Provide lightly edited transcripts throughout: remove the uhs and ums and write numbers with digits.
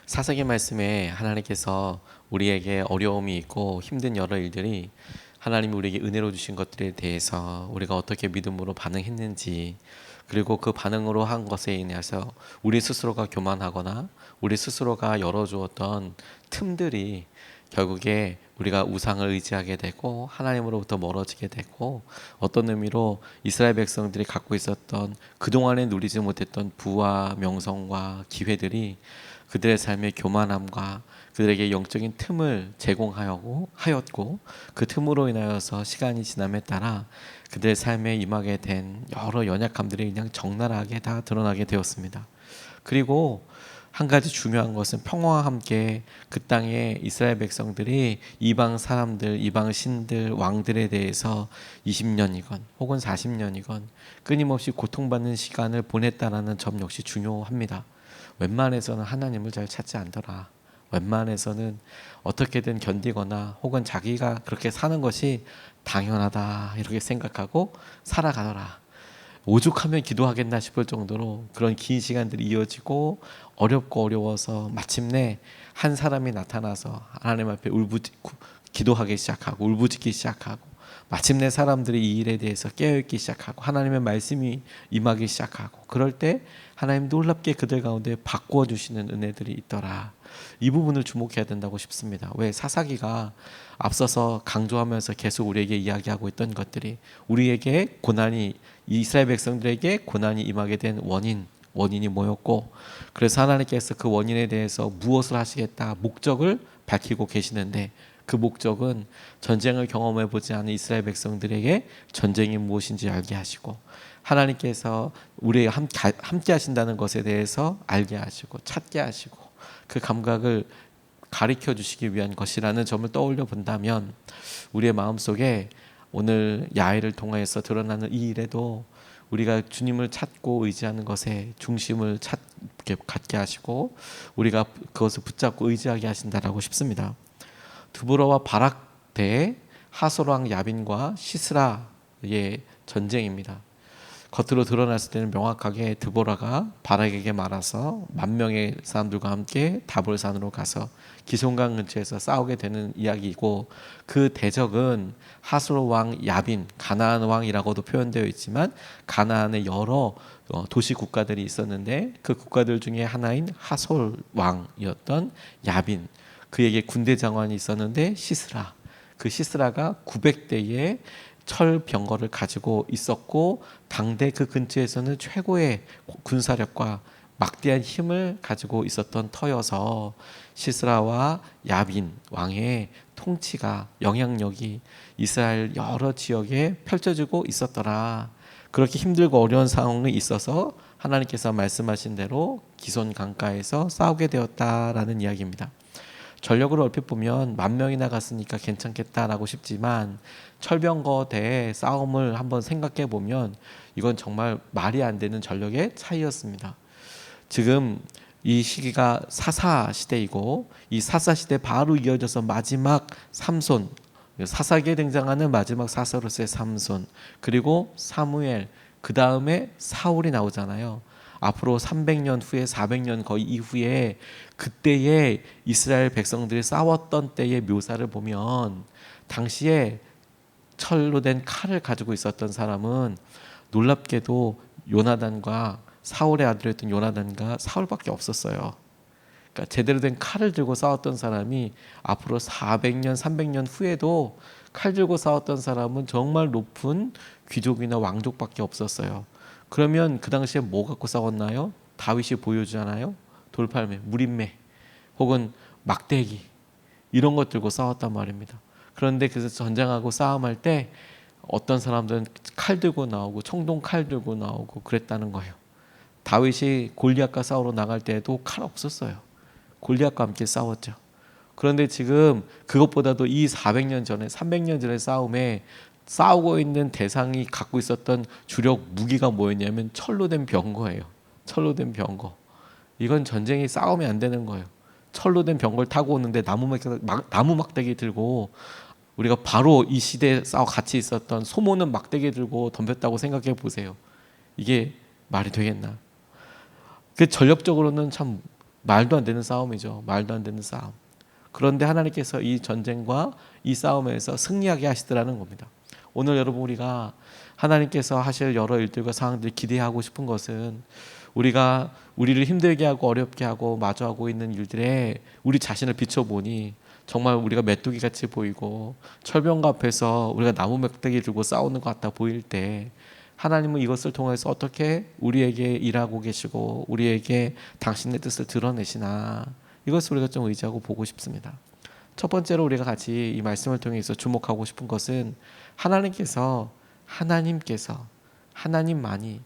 사사기 말씀에 하나님께서 우리에게 어려움이 있고 힘든 여러 일들이 하나님이 우리에게 은혜로 주신 것들에 대해서 우리가 어떻게 믿음으로 반응했는지, 그리고 그 반응으로 한 것에 인해서 우리 스스로가 교만하거나 우리 스스로가 열어주었던 틈들이 결국에 우리가 우상을 의지하게 되고 하나님으로부터 멀어지게 되고, 어떤 의미로 이스라엘 백성들이 갖고 있었던 그동안에 누리지 못했던 부와 명성과 기회들이 그들의 삶의 교만함과 그들에게 영적인 틈을 제공하였고, 그 틈으로 인하여서 시간이 지남에 따라 그들의 삶에 임하게 된 여러 연약함들이 그냥 적나라하게 다 드러나게 되었습니다. 그리고 한 가지 중요한 것은 평화와 함께 그 땅에 이스라엘 백성들이 이방 사람들, 이방 신들, 왕들에 대해서 20년이건 혹은 40년이건 끊임없이 고통받는 시간을 보냈다라는 점 역시 중요합니다. 웬만해서는 하나님을 잘 찾지 않더라. 웬만해서는 어떻게든 견디거나 혹은 자기가 그렇게 사는 것이 당연하다 이렇게 생각하고 살아가더라. 오죽하면 기도하겠나 싶을 정도로 그런 긴 시간들이 이어지고 어렵고 어려워서 마침내 한 사람이 나타나서 하나님 앞에 기도하기 시작하고 울부짖기 시작하고, 마침내 사람들이 이 일에 대해서 깨어있기 시작하고 하나님의 말씀이 임하기 시작하고, 그럴 때 하나님 놀랍게 그들 가운데 바꾸어 주시는 은혜들이 있더라. 이 부분을 주목해야 된다고 싶습니다. 왜 사사기가 앞서서 강조하면서 계속 우리에게 이야기하고 있던 것들이 우리에게 고난이, 이스라엘 백성들에게 고난이 임하게 된 원인이 뭐였고, 그래서 하나님께서 그 원인에 대해서 무엇을 하시겠다 목적을 밝히고 계시는데, 그 목적은 전쟁을 경험해 보지 않은 이스라엘 백성들에게 전쟁이 무엇인지 알게 하시고, 하나님께서 우리에게 함께 하신다는 것에 대해서 알게 하시고 찾게 하시고 그 감각을 가르쳐 주시기 위한 것이라는 점을 떠올려 본다면, 우리의 마음속에 오늘 야훼를 통해서 드러나는 이 일에도 우리가 주님을 찾고 의지하는 것에 중심을 갖게 하시고 우리가 그것을 붙잡고 의지하게 하신다라고 싶습니다. 드보라와 바락 대 하솔 왕 야빈과 시스라의 전쟁입니다. 겉으로 드러났을 때는 명확하게 드보라가 바락에게 말아서 10,000명의 사람들과 함께 다볼산으로 가서 기손강 근처에서 싸우게 되는 이야기이고, 그 대적은 하솔 왕 야빈, 가나안 왕이라고도 표현되어 있지만 가나안의 여러 도시 국가들이 있었는데 그 국가들 중에 하나인 하솔 왕이었던 야빈, 그에게 군대 장관이 있었는데 시스라, 그 시스라가 900대의 철 병거를 가지고 있었고 당대 그 근처에서는 최고의 군사력과 막대한 힘을 가지고 있었던 터여서 시스라와 야빈 왕의 통치가, 영향력이 이스라엘 여러 지역에 펼쳐지고 있었더라. 그렇게 힘들고 어려운 상황이 있어서 하나님께서 말씀하신 대로 기손 강가에서 싸우게 되었다라는 이야기입니다. 전력으로 얼핏 보면 10,000명이나 갔으니까 괜찮겠다라고 싶지만 철병거 대 싸움을 한번 생각해 보면 이건 정말 말이 안 되는 전력의 차이였습니다. 지금 이 시기가 사사 시대이고, 이 사사 시대 바로 이어져서 마지막 삼손, 사사기에 등장하는 마지막 사사로서의 삼손, 그리고 사무엘, 그 다음에 사울이 나오잖아요. 앞으로 300년 후에 400년 거의 이후에 그때의 이스라엘 백성들이 싸웠던 때의 묘사를 보면 당시에 철로 된 칼을 가지고 있었던 사람은 놀랍게도 요나단과 사울의 아들이었던 요나단과 사울밖에 없었어요. 그러니까 제대로 된 칼을 들고 싸웠던 사람이 앞으로 400년 300년 후에도 칼 들고 싸웠던 사람은 정말 높은 귀족이나 왕족밖에 없었어요. 그러면 그 당시에 뭐 갖고 싸웠나요? 다윗이 보여주잖아요. 돌팔매, 무림매 혹은 막대기, 이런 것 들고 싸웠단 말입니다. 그런데 그래서 전쟁하고 싸움할 때 어떤 사람들은 칼 들고 나오고 청동 칼 들고 나오고 그랬다는 거예요. 다윗이 골리앗과 싸우러 나갈 때에도 칼 없었어요. 골리앗과 함께 싸웠죠. 그런데 지금 그것보다도 이 400년 전에 300년 전의 싸움에 싸우고 있는 대상이 갖고 있었던 주력 무기가 뭐였냐면 철로 된 병거예요. 철로 된 병거. 이건 전쟁이 싸우면 안 되는 거예요. 철로 된 병거를 타고 오는데 나무 막대기 들고, 우리가 바로 이 시대에 같이 있었던 소모는 막대기 들고 덤볐다고 생각해 보세요. 이게 말이 되겠나? 그 전력적으로는 참 말도 안 되는 싸움이죠. 말도 안 되는 싸움. 그런데 하나님께서 이 전쟁과 이 싸움에서 승리하게 하시더라는 겁니다. 오늘 여러분 우리가 하나님께서 하실 여러 일들과 상황들 기대하고 싶은 것은 우리가 우리를 힘들게 하고 어렵게 하고 마주하고 있는 일들에 우리 자신을 비춰보니 정말 우리가 메뚜기 같이 보이고 철병과 앞에서 우리가 나무 막대기 들고 싸우는 것 같아 보일 때 하나님은 이것을 통해서 어떻게 우리에게 일하고 계시고 우리에게 당신의 뜻을 드러내시나, 이것을 우리가 좀 의지하고 보고 싶습니다. 첫 번째로 우리가 같이 이 말씀을 통해서 주목하고 싶은 것은 하나님만이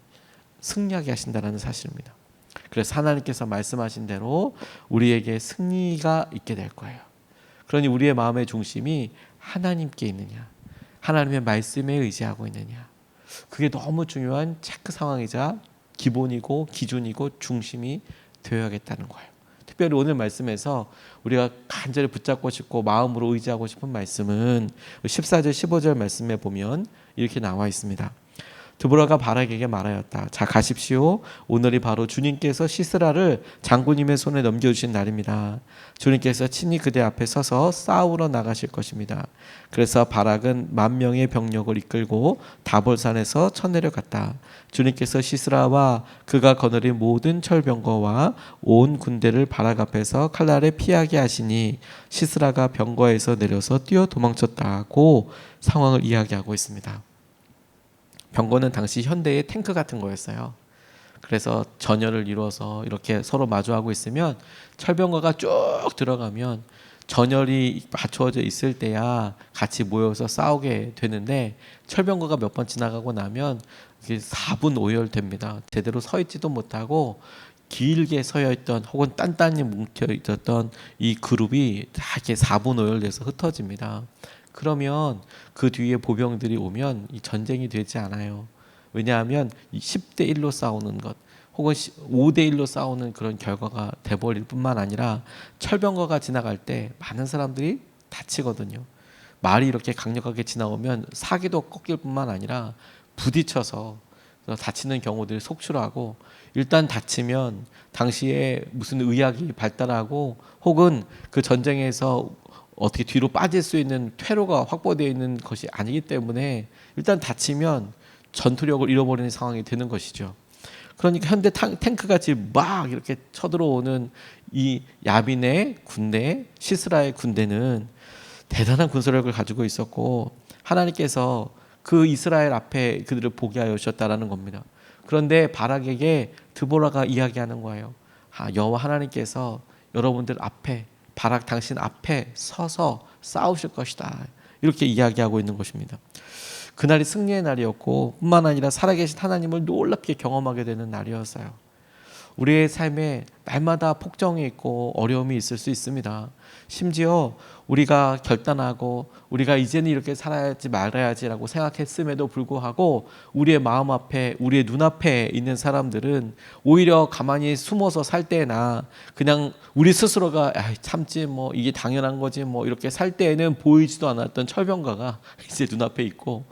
승리하게 하신다는 사실입니다. 그래서 하나님께서 말씀하신 대로 우리에게 승리가 있게 될 거예요. 그러니 우리의 마음의 중심이 하나님께 있느냐, 하나님의 말씀에 의지하고 있느냐, 그게 너무 중요한 체크 상황이자 기본이고 기준이고 중심이 되어야겠다는 거예요. 특별히 오늘 말씀에서 우리가 간절히 붙잡고 싶고 마음으로 의지하고 싶은 말씀은 14절 15절 말씀에 보면 이렇게 나와 있습니다. 드보라가 바락에게 말하였다. 자, 가십시오. 오늘이 바로 주님께서 시스라를 장군님의 손에 넘겨주신 날입니다. 주님께서 친히 그대 앞에 서서 싸우러 나가실 것입니다. 그래서 바락은 10,000명의 병력을 이끌고 다볼산에서 쳐내려갔다. 주님께서 시스라와 그가 거느린 모든 철병거와 온 군대를 바락 앞에서 칼날에 피하게 하시니 시스라가 병거에서 내려서 뛰어 도망쳤다고 상황을 이야기하고 있습니다. 병거는 당시 현대의 탱크 같은 거였어요. 그래서 전열을 이루어서 이렇게 서로 마주하고 있으면 철병거가 쭉 들어가면 전열이 갖추어져 있을 때야 같이 모여서 싸우게 되는데, 철병거가 몇 번 지나가고 나면 4분 오열됩니다. 제대로 서 있지도 못하고 길게 서여 있던 혹은 단단히 뭉쳐 있었던 이 그룹이 다 이렇게 4분 오열돼서 흩어집니다. 그러면 그 뒤에 보병들이 오면 이 전쟁이 되지 않아요. 왜냐하면 10대 1로 싸우는 것 혹은 5대 1로 싸우는 그런 결과가 돼버릴 뿐만 아니라 철병거가 지나갈 때 많은 사람들이 다치거든요. 말이 이렇게 강력하게 지나오면 사기도 꺾일 뿐만 아니라 부딪혀서 다치는 경우들이 속출하고, 일단 다치면 당시에 무슨 의학이 발달하고 혹은 그 전쟁에서 어떻게 뒤로 빠질 수 있는 퇴로가 확보되어 있는 것이 아니기 때문에 일단 다치면 전투력을 잃어버리는 상황이 되는 것이죠. 그러니까 현대 탱크같이 막 이렇게 쳐들어오는 이 야빈의 군대, 시스라의 군대는 대단한 군사력을 가지고 있었고 하나님께서 그 이스라엘 앞에 그들을 보게 하여 주셨다라는 겁니다. 그런데 바락에게 드보라가 이야기하는 거예요. 여호와 하나님께서 여러분들 앞에, 바락 당신 앞에 서서 싸우실 것이다, 이렇게 이야기하고 있는 것입니다. 그날이 승리의 날이었고 뿐만 아니라 살아계신 하나님을 놀랍게 경험하게 되는 날이었어요. 우리의 삶에 날마다 폭정이 있고 어려움이 있을 수 있습니다. 심지어 우리가 결단하고 우리가 이제는 이렇게 살아야지 말아야지라고 생각했음에도 불구하고 우리의 마음 앞에, 우리의 눈앞에 있는 사람들은 오히려 가만히 숨어서 살 때나 그냥 우리 스스로가 참지 뭐 이게 당연한 거지 뭐 이렇게 살 때에는 보이지도 않았던 철병가가 이제 눈앞에 있고,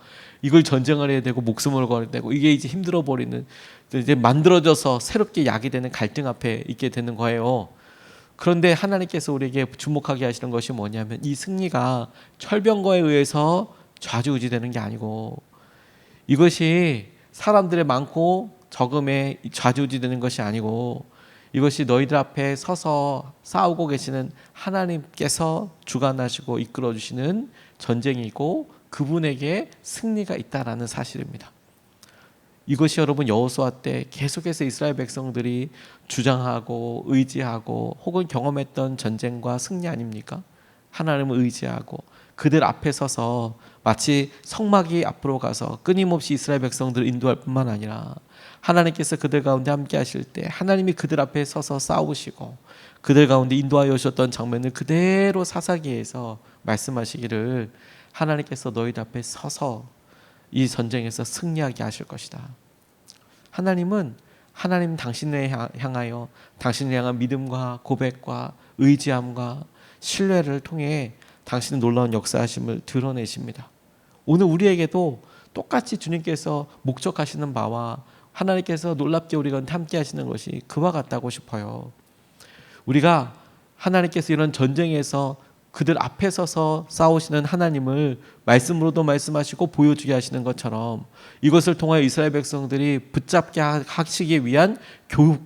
이걸 전쟁을 해야 되고 목숨을 걸어야 되고 이게 이제 힘들어 버리는, 이제 만들어져서 새롭게 야기되는 갈등 앞에 있게 되는 거예요. 그런데 하나님께서 우리에게 주목하게 하시는 것이 뭐냐면 이 승리가 철병거에 의해서 좌지우지되는 게 아니고, 이것이 사람들의 많고 적음에 좌지우지되는 것이 아니고, 이것이 너희들 앞에 서서 싸우고 계시는 하나님께서 주관하시고 이끌어 주시는 전쟁이고 그분에게 승리가 있다라는 사실입니다. 이것이 여러분 여호수아 때 계속해서 이스라엘 백성들이 주장하고 의지하고 혹은 경험했던 전쟁과 승리 아닙니까? 하나님을 의지하고 그들 앞에 서서 마치 성막이 앞으로 가서 끊임없이 이스라엘 백성들을 인도할 뿐만 아니라 하나님께서 그들 가운데 함께 하실 때 하나님이 그들 앞에 서서 싸우시고 그들 가운데 인도하여 오셨던 장면을 그대로 사사기에서 말씀하시기를, 하나님께서 너희들 앞에 서서 이 전쟁에서 승리하게 하실 것이다. 하나님 당신을 향하여 당신을 향한 믿음과 고백과 의지함과 신뢰를 통해 당신의 놀라운 역사하심을 드러내십니다. 오늘 우리에게도 똑같이 주님께서 목적하시는 바와 하나님께서 놀랍게 우리가 함께 하시는 것이 그와 같다고 싶어요. 우리가 하나님께서 이런 전쟁에서 그들 앞에 서서 싸우시는 하나님을 말씀으로도 말씀하시고 보여주게 하시는 것처럼 이것을 통하여 이스라엘 백성들이 붙잡게 하시기 위한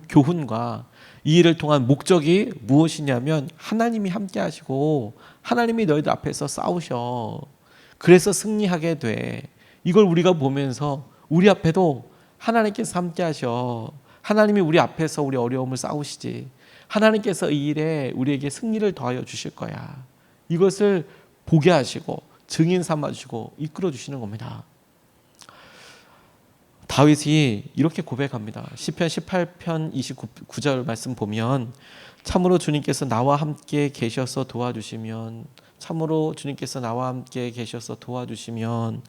교훈과 이 일을 통한 목적이 무엇이냐면 하나님이 함께 하시고 하나님이 너희들 앞에서 싸우셔. 그래서 승리하게 돼. 이걸 우리가 보면서 우리 앞에도 하나님께서 함께 하셔. 하나님이 우리 앞에서 우리 어려움을 싸우시지. 하나님께서 이 일에 우리에게 승리를 더하여 주실 거야. 이것을 보게 하시고 증인 삼아 주시고 이끌어 주시는 겁니다. 다윗이 이렇게 고백합니다. 시편 18편 29절 말씀 보면 참으로 주님께서 나와 함께 계셔서 도와주시면 참으로 주님께서 나와 함께 계셔서 도와주시면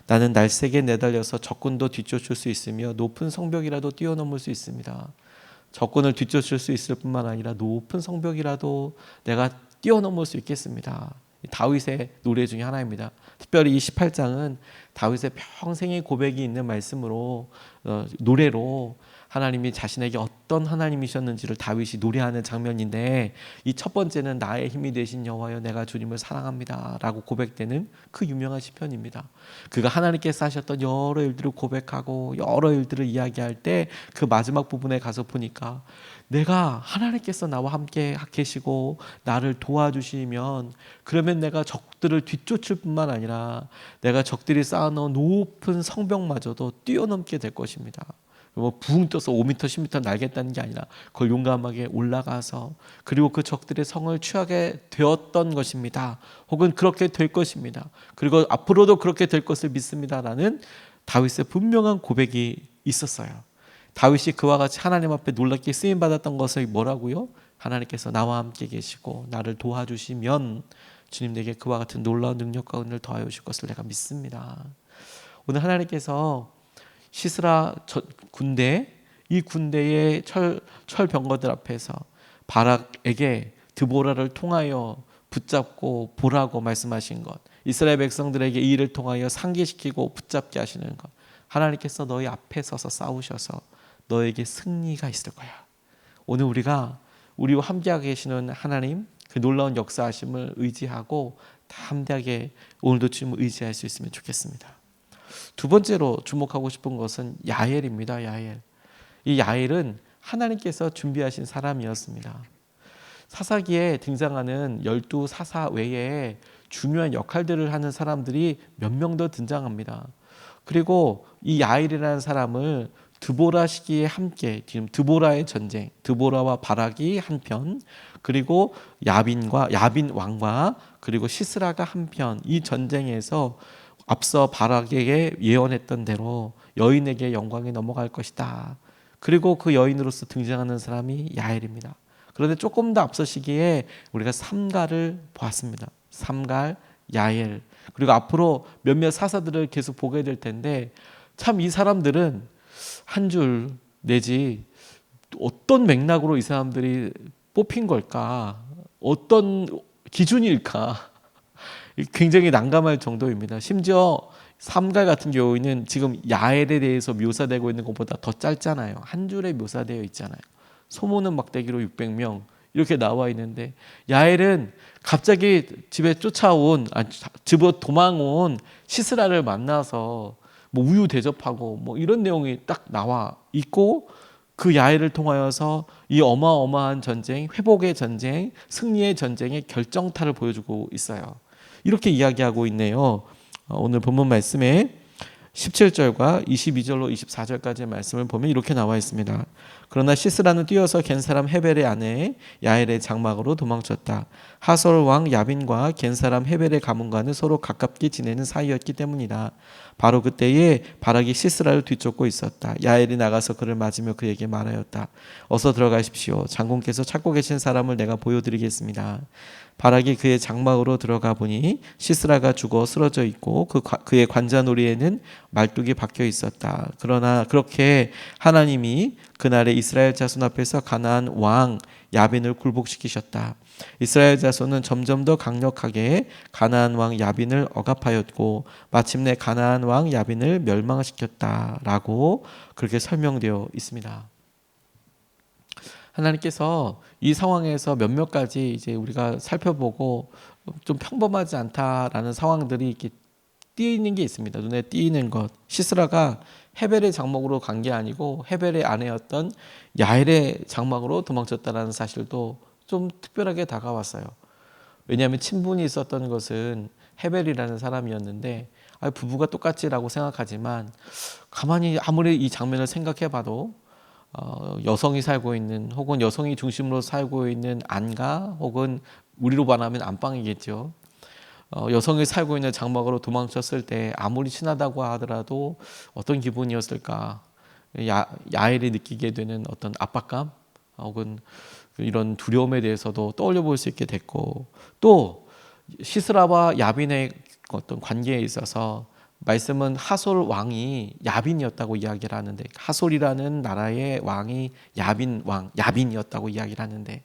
나는 날쌔게 내달려서 적군도 뒤쫓을 수 있으며 높은 성벽이라도 뛰어넘을 수 있습니다. 적군을 뒤쫓을 수 있을 뿐만 아니라 높은 성벽이라도 내가 뛰어넘을 수 있겠습니다. 다윗의 노래 중에 하나입니다. 특별히 이 18장은 다윗의 평생의 고백이 있는 말씀으로 노래로 하나님이 자신에게 어떤 하나님이셨는지를 다윗이 노래하는 장면인데 이 첫 번째는 나의 힘이 되신 여호와여 내가 주님을 사랑합니다 라고 고백되는 그 유명한 시편입니다. 그가 하나님께서 하셨던 여러 일들을 고백하고 여러 일들을 이야기할 때 그 마지막 부분에 가서 보니까 내가 하나님께서 나와 함께 계시고 나를 도와주시면 그러면 내가 적들을 뒤쫓을 뿐만 아니라 내가 적들이 쌓아놓은 높은 성벽마저도 뛰어넘게 될 것입니다. 뭐 붕 떠서 5m, 10m 날겠다는 게 아니라 그걸 용감하게 올라가서 그리고 그 적들의 성을 취하게 되었던 것입니다. 혹은 그렇게 될 것입니다. 그리고 앞으로도 그렇게 될 것을 믿습니다라는 다윗의 분명한 고백이 있었어요. 다윗이 그와 같이 하나님 앞에 놀랍게 쓰임받았던 것을 뭐라고요? 하나님께서 나와 함께 계시고 나를 도와주시면 주님 내게 그와 같은 놀라운 능력과 은혜를 더하여 주실 것을 내가 믿습니다. 오늘 하나님께서 시스라 군대, 이 군대의 철병거들 앞에서 바락에게 드보라를 통하여 붙잡고 보라고 말씀하신 것, 이스라엘 백성들에게 이 일을 통하여 상기시키고 붙잡게 하시는 것, 하나님께서 너희 앞에 서서 싸우셔서 너에게 승리가 있을 거야. 오늘 우리가 우리와 함께하고 계시는 하나님 그 놀라운 역사하심을 의지하고 담대하게 오늘도 주님을 의지할 수 있으면 좋겠습니다. 두 번째로 주목하고 싶은 것은 야엘입니다. 야엘. 이 야엘은 하나님께서 준비하신 사람이었습니다. 사사기에 등장하는 12사사 외에 중요한 역할들을 하는 사람들이 몇 명 더 등장합니다. 그리고 이 야엘이라는 사람을 드보라 시기에 함께 지금 드보라의 전쟁, 드보라와 바락이 한편, 그리고 야빈 왕과 그리고 시스라가 한편, 이 전쟁에서 앞서 바락에게 예언했던 대로 여인에게 영광이 넘어갈 것이다. 그리고 그 여인으로서 등장하는 사람이 야엘입니다. 그런데 조금 더 앞서 시기에 우리가 삼갈을 보았습니다. 삼갈, 야엘, 그리고 앞으로 몇몇 사사들을 계속 보게 될 텐데 참 이 사람들은 한 줄 내지 어떤 맥락으로 이 사람들이 뽑힌 걸까? 어떤 기준일까? 굉장히 난감할 정도입니다. 심지어 삼갈 같은 경우에는 지금 야엘에 대해서 묘사되고 있는 것보다 더 짧잖아요. 한 줄에 묘사되어 있잖아요. 소모는 막대기로 600명 이렇게 나와 있는데 야엘은 갑자기 집에 집으로 도망온 시스라를 만나서 뭐 우유 대접하고 뭐 이런 내용이 딱 나와 있고 그 야엘을 통하여서 이 어마어마한 전쟁, 회복의 전쟁, 승리의 전쟁의 결정타를 보여주고 있어요. 이렇게 이야기하고 있네요. 오늘 본문 말씀에 17절과 22절로 24절까지의 말씀을 보면 이렇게 나와 있습니다. 그러나 시스라는 뛰어서 겐사람 헤벨의 아내 야엘의 장막으로 도망쳤다. 하솔 왕 야빈과 겐사람 헤벨의 가문과는 서로 가깝게 지내는 사이였기 때문이다. 바로 그때에 바락이 시스라를 뒤쫓고 있었다. 야엘이 나가서 그를 맞으며 그에게 말하였다. 어서 들어가십시오. 장군께서 찾고 계신 사람을 내가 보여드리겠습니다. 바락이 그의 장막으로 들어가 보니 시스라가 죽어 쓰러져 있고 그의 관자놀이에는 말뚝이 박혀 있었다. 그러나 그렇게 하나님이 그날에 이스라엘 자손 앞에서 가나안 왕 야빈을 굴복시키셨다. 이스라엘 자손은 점점 더 강력하게 가나안 왕 야빈을 억압하였고 마침내 가나안 왕 야빈을 멸망시켰다라고 그렇게 설명되어 있습니다. 하나님께서 이 상황에서 몇몇 가지 이제 우리가 살펴보고 좀 평범하지 않다라는 상황들이 이렇게 띄이는 게 있습니다. 눈에 띄이는 것. 시스라가 헤벨의 장막으로 간 게 아니고 헤벨의 아내였던 야엘의 장막으로 도망쳤다라는 사실도 좀 특별하게 다가왔어요. 왜냐하면 친분이 있었던 것은 헤벨이라는 사람이었는데 부부가 똑같지라고 생각하지만 가만히 아무리 이 장면을 생각해봐도 여성이 살고 있는 혹은 여성이 중심으로 살고 있는 안가 혹은 우리로 말하면 안방이겠죠. 여성이 살고 있는 장막으로 도망쳤을 때 아무리 친하다고 하더라도 어떤 기분이었을까? 야엘이 느끼게 되는 어떤 압박감 혹은 이런 두려움에 대해서도 떠올려 볼 수 있게 됐고, 또 시스라와 야빈의 어떤 관계에 있어서 말씀은 하솔 왕이 야빈이었다고 이야기를 하는데, 하솔이라는 나라의 왕이 야빈이었다고 이야기를 하는데,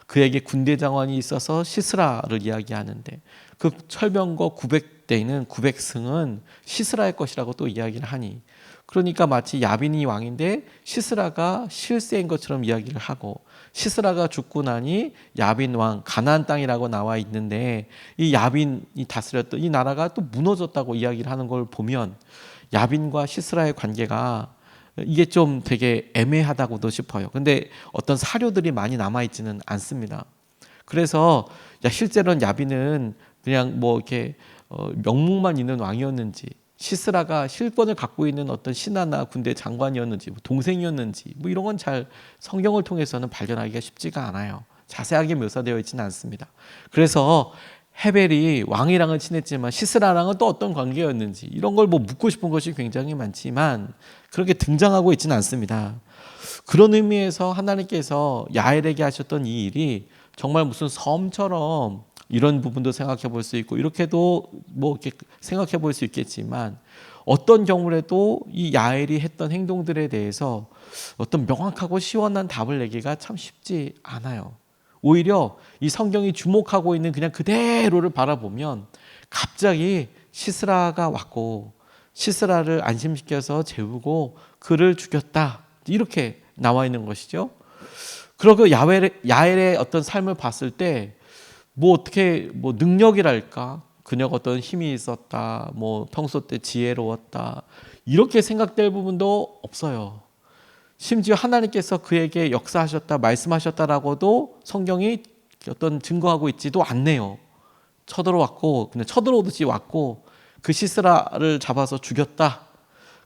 그에게 군대 장관이 있어서 시스라를 이야기하는데, 그 철병거 900대는 900승은 시스라의 것이라고 또 이야기를 하니, 그러니까 마치 야빈이 왕인데 시스라가 실세인 것처럼 이야기를 하고, 시스라가 죽고 나니 야빈 왕, 가나안 땅이라고 나와 있는데 이 야빈이 다스렸던 이 나라가 또 무너졌다고 이야기를 하는 걸 보면 야빈과 시스라의 관계가 이게 좀 되게 애매하다고도 싶어요. 근데 어떤 사료들이 많이 남아있지는 않습니다. 그래서 실제로는 야빈은 그냥 뭐 이렇게 명목만 있는 왕이었는지, 시스라가 실권을 갖고 있는 어떤 신하나 군대 장관이었는지, 동생이었는지 이런 건 잘 성경을 통해서는 발견하기가 쉽지가 않아요. 자세하게 묘사되어 있지는 않습니다. 그래서 헤벨이 왕이랑은 친했지만 시스라랑은 또 어떤 관계였는지 이런 걸 묻고 싶은 것이 굉장히 많지만 그렇게 등장하고 있지는 않습니다. 그런 의미에서 하나님께서 야엘에게 하셨던 이 일이 정말 무슨 섬처럼, 이런 부분도 생각해 볼 수 있고 이렇게도 이렇게 생각해 볼 수 있겠지만, 어떤 경우라도 이 야엘이 했던 행동들에 대해서 어떤 명확하고 시원한 답을 내기가 참 쉽지 않아요. 오히려 이 성경이 주목하고 있는 그냥 그대로를 바라보면 갑자기 시스라가 왔고 시스라를 안심시켜서 재우고 그를 죽였다, 이렇게 나와 있는 것이죠. 그리고 야엘의 어떤 삶을 봤을 때 어떻게 능력이랄까, 그녀가 어떤 힘이 있었다, 평소 때 지혜로웠다, 이렇게 생각될 부분도 없어요. 심지어 하나님께서 그에게 역사하셨다, 말씀하셨다라고도 성경이 어떤 증거하고 있지도 않네요. 쳐들어왔고, 그냥 쳐들어오듯이 왔고 그 시스라를 잡아서 죽였다.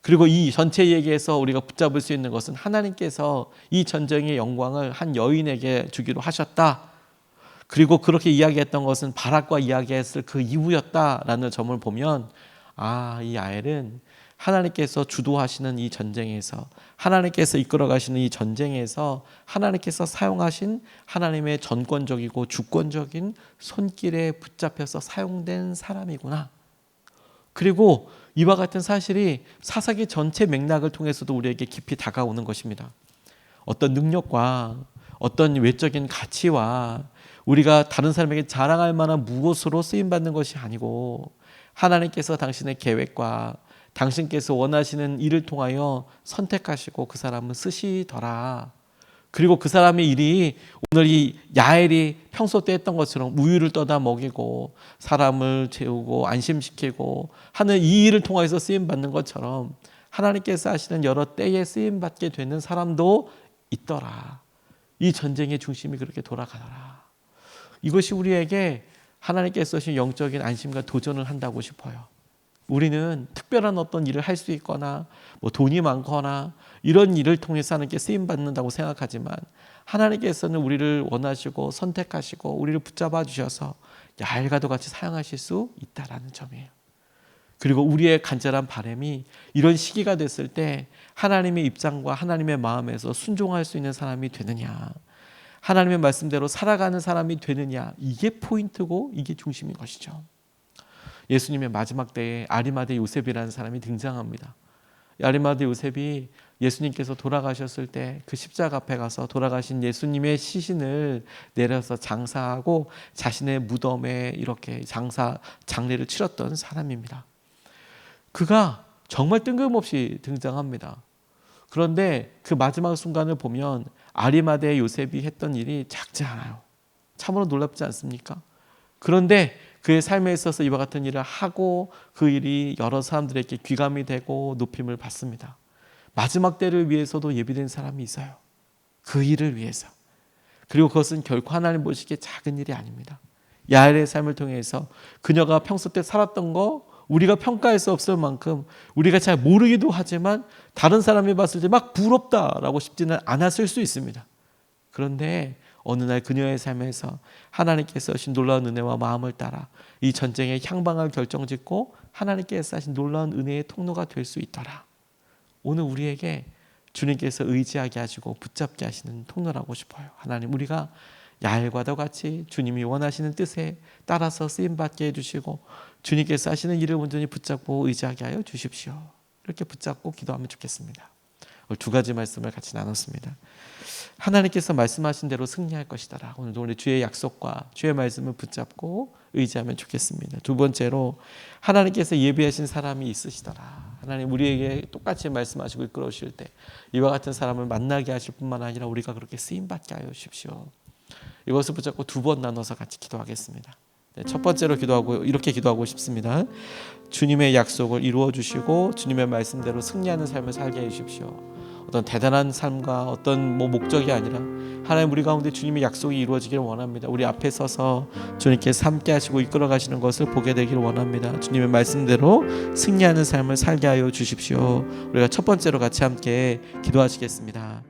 그리고 이 전체 얘기에서 우리가 붙잡을 수 있는 것은 하나님께서 이 전쟁의 영광을 한 여인에게 주기로 하셨다. 그리고 그렇게 이야기했던 것은 바락과 이야기했을 그 이후였다라는 점을 보면, 이 야엘은 하나님께서 주도하시는 이 전쟁에서, 하나님께서 이끌어 가시는 이 전쟁에서 하나님께서 사용하신 하나님의 전권적이고 주권적인 손길에 붙잡혀서 사용된 사람이구나. 그리고 이와 같은 사실이 사사기 전체 맥락을 통해서도 우리에게 깊이 다가오는 것입니다. 어떤 능력과 어떤 외적인 가치와 우리가 다른 사람에게 자랑할 만한 무엇으로 쓰임받는 것이 아니고, 하나님께서 당신의 계획과 당신께서 원하시는 일을 통하여 선택하시고 그 사람을 쓰시더라. 그리고 그 사람의 일이 오늘 이 야엘이 평소 때 했던 것처럼 우유를 떠다 먹이고 사람을 재우고 안심시키고 하는 이 일을 통해서 쓰임받는 것처럼 하나님께서 하시는 여러 때에 쓰임받게 되는 사람도 있더라. 이 전쟁의 중심이 그렇게 돌아가더라. 이것이 우리에게 하나님께서 주신 영적인 안심과 도전을 한다고 싶어요. 우리는 특별한 어떤 일을 할 수 있거나 돈이 많거나 이런 일을 통해서 하나님께 쓰임받는다고 생각하지만, 하나님께서는 우리를 원하시고 선택하시고 우리를 붙잡아 주셔서 야엘과도 같이 사용하실 수 있다라는 점이에요. 그리고 우리의 간절한 바람이 이런 시기가 됐을 때 하나님의 입장과 하나님의 마음에서 순종할 수 있는 사람이 되느냐, 하나님의 말씀대로 살아가는 사람이 되느냐, 이게 포인트고 이게 중심인 것이죠. 예수님의 마지막 때에 아리마대 요셉이라는 사람이 등장합니다. 아리마대 요셉이 예수님께서 돌아가셨을 때 그 십자가 앞에 가서 돌아가신 예수님의 시신을 내려서 장사하고 자신의 무덤에 이렇게 장례를 치렀던 사람입니다. 그가 정말 뜬금없이 등장합니다. 그런데 그 마지막 순간을 보면 아리마대 요셉이 했던 일이 작지 않아요. 참으로 놀랍지 않습니까? 그런데 그의 삶에 있어서 이와 같은 일을 하고 그 일이 여러 사람들에게 귀감이 되고 높임을 받습니다. 마지막 때를 위해서도 예비된 사람이 있어요. 그 일을 위해서. 그리고 그것은 결코 하나님 보시기에 작은 일이 아닙니다. 야엘의 삶을 통해서 그녀가 평소 때 살았던 거 우리가 평가할 수 없을 만큼 우리가 잘 모르기도 하지만 다른 사람이 봤을 때 막 부럽다라고 싶지는 않았을 수 있습니다. 그런데 어느 날 그녀의 삶에서 하나님께서 하신 놀라운 은혜와 마음을 따라 이 전쟁의 향방을 결정짓고 하나님께서 하신 놀라운 은혜의 통로가 될 수 있더라. 오늘 우리에게 주님께서 의지하게 하시고 붙잡게 하시는 통로라고 싶어요. 하나님, 우리가 야엘과도 같이 주님이 원하시는 뜻에 따라서 쓰임받게 해주시고 주님께서 하시는 일을 온전히 붙잡고 의지하게 하여 주십시오. 이렇게 붙잡고 기도하면 좋겠습니다. 오늘 두 가지 말씀을 같이 나눴습니다. 하나님께서 말씀하신 대로 승리할 것이다. 오늘도 우리 주의 약속과 주의 말씀을 붙잡고 의지하면 좋겠습니다. 두 번째로 하나님께서 예비하신 사람이 있으시더라. 하나님 우리에게 똑같이 말씀하시고 이끌어오실 때 이와 같은 사람을 만나게 하실 뿐만 아니라 우리가 그렇게 쓰임받게 하여 주십시오. 이것을 붙잡고 두 번 나눠서 같이 기도하겠습니다. 첫 번째로 기도하고 이렇게 기도하고 싶습니다. 주님의 약속을 이루어 주시고 주님의 말씀대로 승리하는 삶을 살게 해 주십시오. 어떤 대단한 삶과 어떤 목적이 아니라 하나님 우리 가운데 주님의 약속이 이루어지기를 원합니다. 우리 앞에 서서 주님께서 함께 하시고 이끌어 가시는 것을 보게 되기를 원합니다. 주님의 말씀대로 승리하는 삶을 살게 하여 주십시오. 우리가 첫 번째로 같이 함께 기도하시겠습니다.